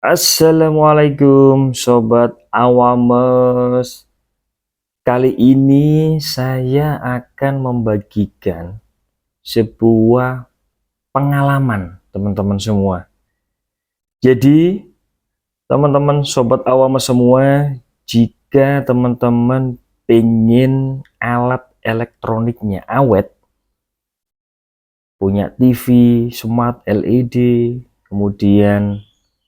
Assalamualaikum Sobat Awames. Kali ini saya akan membagikan sebuah pengalaman teman-teman semua. Jadi teman-teman Sobat Awames semua, jika teman-teman pengen alat elektroniknya awet, punya TV, smart LED, kemudian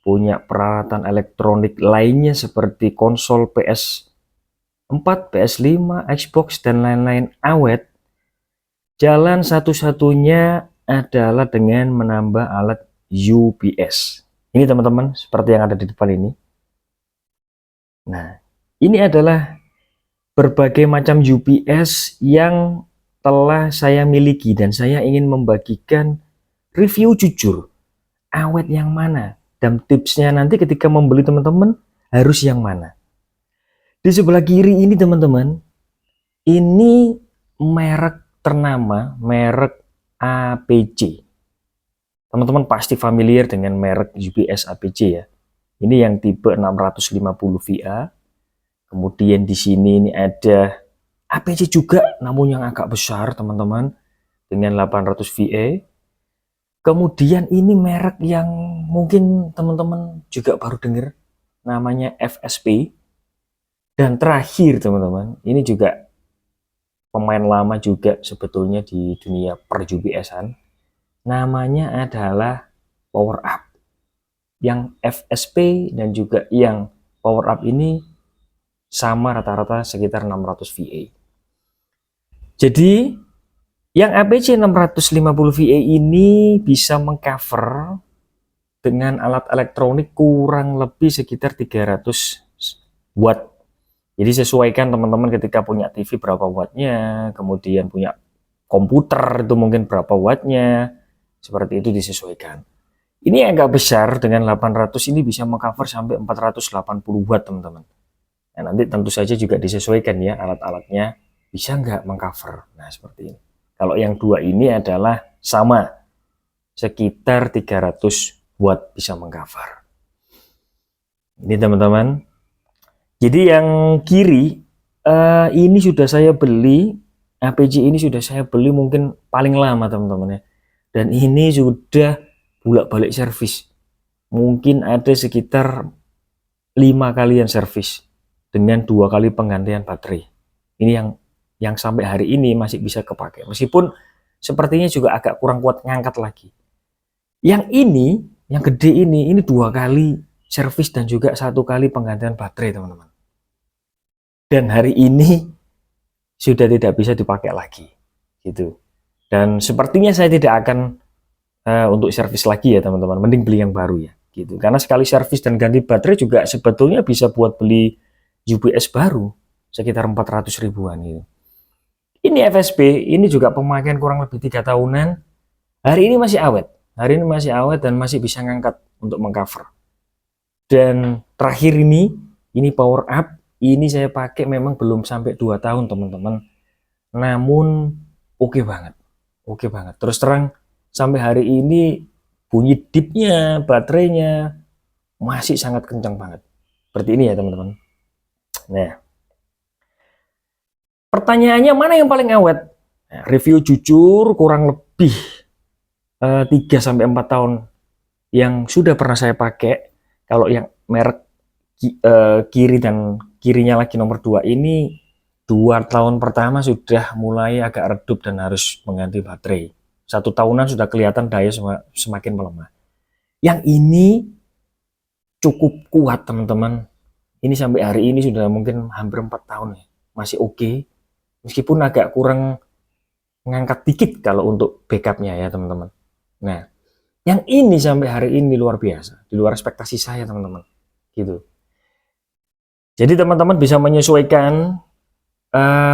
punya peralatan elektronik lainnya seperti konsol PS4, PS5, Xbox, dan lain-lain awet, jalan satu-satunya adalah dengan menambah alat UPS. Ini teman-teman, seperti yang ada di depan ini. Nah, ini adalah berbagai macam UPS yang telah saya miliki dan saya ingin membagikan review jujur, awet yang mana, dan tipsnya nanti ketika membeli teman-teman harus yang mana. Di sebelah kiri ini teman-teman, ini merek ternama, merek APC. Teman-teman pasti familiar dengan merek UPS APC ya. Ini yang tipe 650 VA. Kemudian di sini ini ada APC juga, namun yang agak besar teman-teman, dengan 800 VA. Kemudian ini merek yang mungkin teman-teman juga baru dengar, namanya FSP. Dan terakhir teman-teman, ini juga pemain lama juga sebetulnya di dunia per-UPS-an, namanya adalah Power Up. Yang FSP dan juga yang Power Up ini sama rata-rata sekitar 600 VA. Jadi yang APC 650 VA ini bisa mengcover dengan alat elektronik kurang lebih sekitar 300 watt. Jadi sesuaikan teman-teman ketika punya TV berapa wattnya, kemudian punya komputer itu mungkin berapa wattnya, seperti itu disesuaikan. Ini agak besar dengan 800 ini bisa mengcover sampai 480 watt teman-teman. Nah, nanti tentu saja juga disesuaikan ya alat-alatnya bisa nggak mengcover. Nah seperti ini. Kalau yang dua ini adalah sama, sekitar 300 watt bisa mengcover. Ini teman-teman. Jadi yang kiri ini sudah saya beli, APC ini sudah saya beli mungkin paling lama teman-teman ya. Dan ini sudah bolak-balik servis. Mungkin ada sekitar 5 kalian servis dengan 2 kali penggantian baterai. Ini yang sampai hari ini masih bisa kepakai. Meskipun sepertinya juga agak kurang kuat ngangkat lagi. Yang ini, yang gede ini 2 kali servis dan juga 1 kali penggantian baterai teman-teman. Dan hari ini sudah tidak bisa dipakai lagi gitu. Dan sepertinya saya tidak akan untuk servis lagi ya teman-teman, mending beli yang baru ya gitu. Karena sekali servis dan ganti baterai juga sebetulnya bisa buat beli UPS baru sekitar 400 ribuan gitu. Ini FSP, ini juga pemakaian kurang lebih 3 tahunan. Hari ini masih awet. Hari ini masih awet dan masih bisa ngangkat untuk mengcover. Dan terakhir ini Power Up. Ini saya pakai memang belum sampai 2 tahun teman-teman. Namun oke banget. Oke banget. Terus terang sampai hari ini bunyi dipnya, baterainya masih sangat kencang banget. Seperti ini ya teman-teman. Nah, pertanyaannya mana yang paling awet? Nah, review jujur kurang lebih 3-4 tahun yang sudah pernah saya pakai. Kalau yang merek kiri dan kirinya lagi nomor 2 ini 2 tahun pertama sudah mulai agak redup dan harus mengganti baterai. 1 tahunan sudah kelihatan daya semakin melemah. Yang ini cukup kuat teman-teman. Ini sampai hari ini sudah mungkin hampir 4 tahun ya. Masih oke. Meskipun agak kurang ngangkat dikit kalau untuk backupnya ya teman-teman. Nah, yang ini sampai hari ini luar biasa. Di luar ekspektasi saya teman-teman. Gitu. Jadi teman-teman bisa menyesuaikan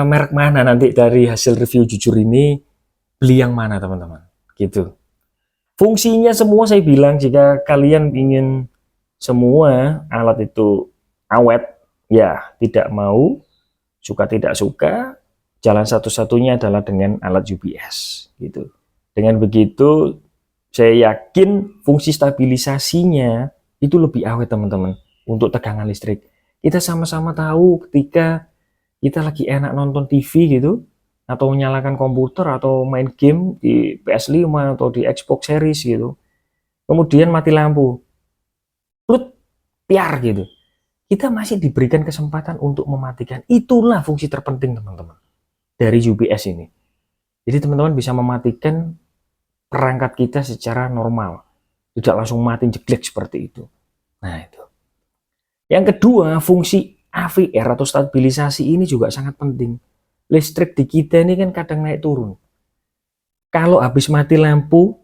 merek mana nanti dari hasil review jujur ini, beli yang mana teman-teman. Gitu. Fungsinya semua saya bilang, jika kalian ingin semua alat itu awet, ya tidak mau, suka tidak suka, jalan satu-satunya adalah dengan alat UPS. Gitu. Dengan begitu, saya yakin fungsi stabilisasinya itu lebih awet teman-teman untuk tegangan listrik. Kita sama-sama tahu ketika kita lagi enak nonton TV gitu, atau menyalakan komputer atau main game di PS5 atau di Xbox Series gitu, kemudian mati lampu, plut, piar gitu. Kita masih diberikan kesempatan untuk mematikan. Itulah fungsi terpenting teman-teman dari UPS ini. Jadi teman-teman bisa mematikan perangkat kita secara normal, tidak langsung mati jeglek seperti itu. Nah itu. Yang kedua, fungsi AVR atau stabilisasi ini juga sangat penting. Listrik di kita ini kan kadang naik turun. Kalau habis mati lampu,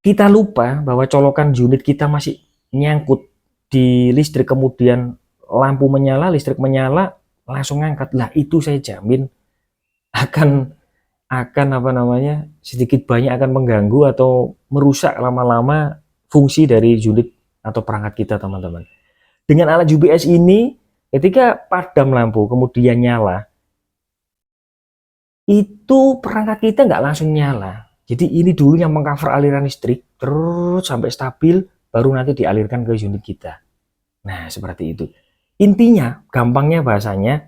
kita lupa bahwa colokan unit kita masih nyangkut di listrik, kemudian lampu menyala, listrik menyala, langsung ngangkat. Lah itu saya jamin akan apa namanya, sedikit banyak akan mengganggu atau merusak lama-lama fungsi dari unit atau perangkat kita teman-teman. Dengan alat UPS ini, ketika padam lampu kemudian nyala, itu perangkat kita nggak langsung nyala. Jadi ini dulu yang mengcover aliran listrik, terus sampai stabil, baru nanti dialirkan ke unit kita. Nah, seperti itu. Intinya, gampangnya bahasanya,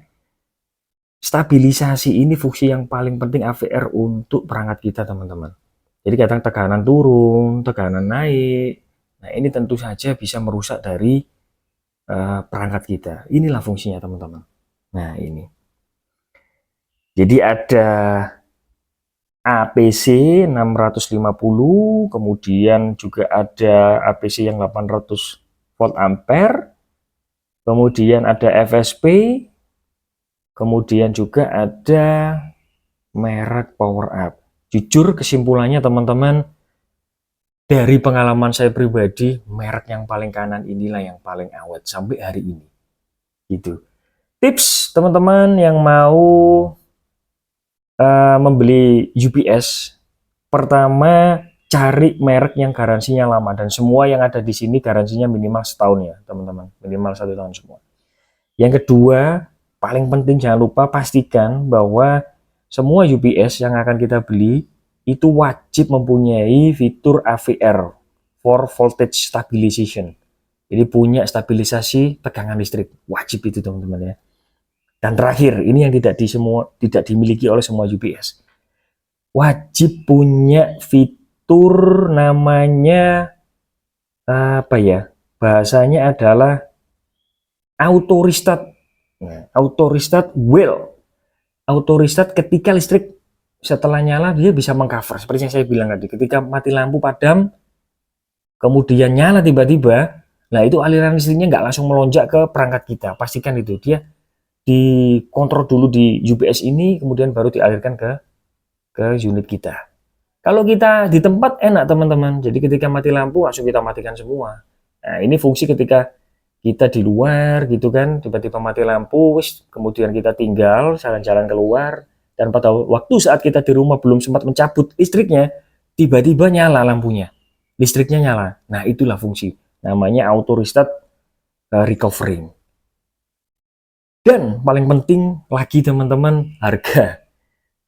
stabilisasi ini fungsi yang paling penting AVR untuk perangkat kita, teman-teman. Jadi kadang tekanan turun, tekanan naik. Nah, ini tentu saja bisa merusak dari perangkat kita. Inilah fungsinya, teman-teman. Nah, ini. Jadi ada APC 650, kemudian juga ada APC yang 800 volt ampere, kemudian ada FSP, kemudian juga ada merek power up. Jujur kesimpulannya teman-teman, dari pengalaman saya pribadi, merek yang paling kanan inilah yang paling awet sampai hari ini. Gitu. Tips teman-teman yang mau membeli UPS, pertama cari merek yang garansinya lama, dan semua yang ada di sini garansinya minimal setahun ya teman-teman, minimal 1 tahun semua. Yang kedua, paling penting jangan lupa pastikan bahwa semua UPS yang akan kita beli itu wajib mempunyai fitur AVR, for voltage stabilization. Jadi punya stabilisasi tegangan listrik, wajib itu teman-teman ya. Dan terakhir, ini yang tidak dimiliki oleh semua UPS. Wajib punya fitur namanya apa ya? Bahasanya adalah auto restart. Nah, auto restart well. Auto restart ketika listrik setelah nyala dia bisa mengcover. Seperti yang saya bilang tadi, ketika mati lampu padam, kemudian nyala tiba-tiba, nah itu aliran listriknya nggak langsung melonjak ke perangkat kita. Pastikan itu dia dikontrol dulu di UPS ini, kemudian baru dialirkan ke unit kita. Kalau kita di tempat enak teman-teman, jadi ketika mati lampu langsung kita matikan semua. Nah ini fungsi ketika kita di luar gitu kan, tiba-tiba mati lampu, kemudian kita tinggal jalan-jalan keluar, dan pada waktu saat kita di rumah belum sempat mencabut listriknya, tiba-tiba nyala lampunya, listriknya nyala. Nah itulah fungsi, namanya auto restart recovering. Dan paling penting lagi teman-teman, harga.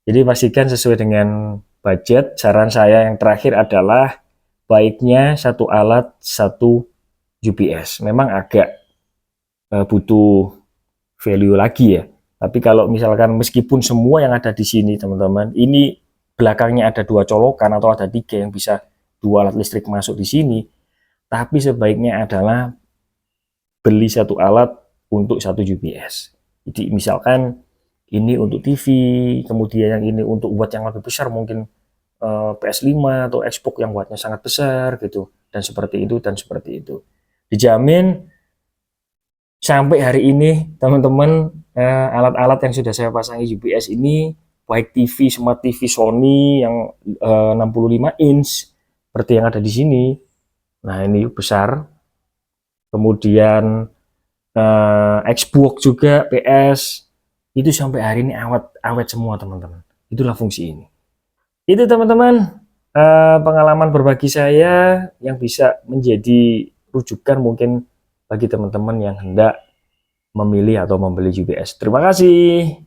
Jadi pastikan sesuai dengan budget. Saran saya yang terakhir adalah baiknya satu alat satu UPS. Memang agak butuh value lagi ya. Tapi kalau misalkan meskipun semua yang ada di sini teman-teman, ini belakangnya ada 2 colokan atau ada 3 yang bisa 2 alat listrik masuk di sini, tapi sebaiknya adalah beli satu alat untuk satu UPS. Jadi misalkan ini untuk TV, kemudian yang ini untuk watt yang lebih besar, mungkin PS5 atau Xbox yang wattnya sangat besar gitu, dan seperti itu dan seperti itu. Dijamin sampai hari ini teman-teman, alat-alat yang sudah saya pasangi UPS ini, baik TV, smart TV Sony yang 65 inch seperti yang ada di sini. Nah ini besar. Kemudian Xbox juga, PS, itu sampai hari ini awet semua teman-teman. Itulah fungsi ini. Itu teman-teman, pengalaman berbagi saya yang bisa menjadi rujukan mungkin bagi teman-teman yang hendak memilih atau membeli UPS. Terima kasih.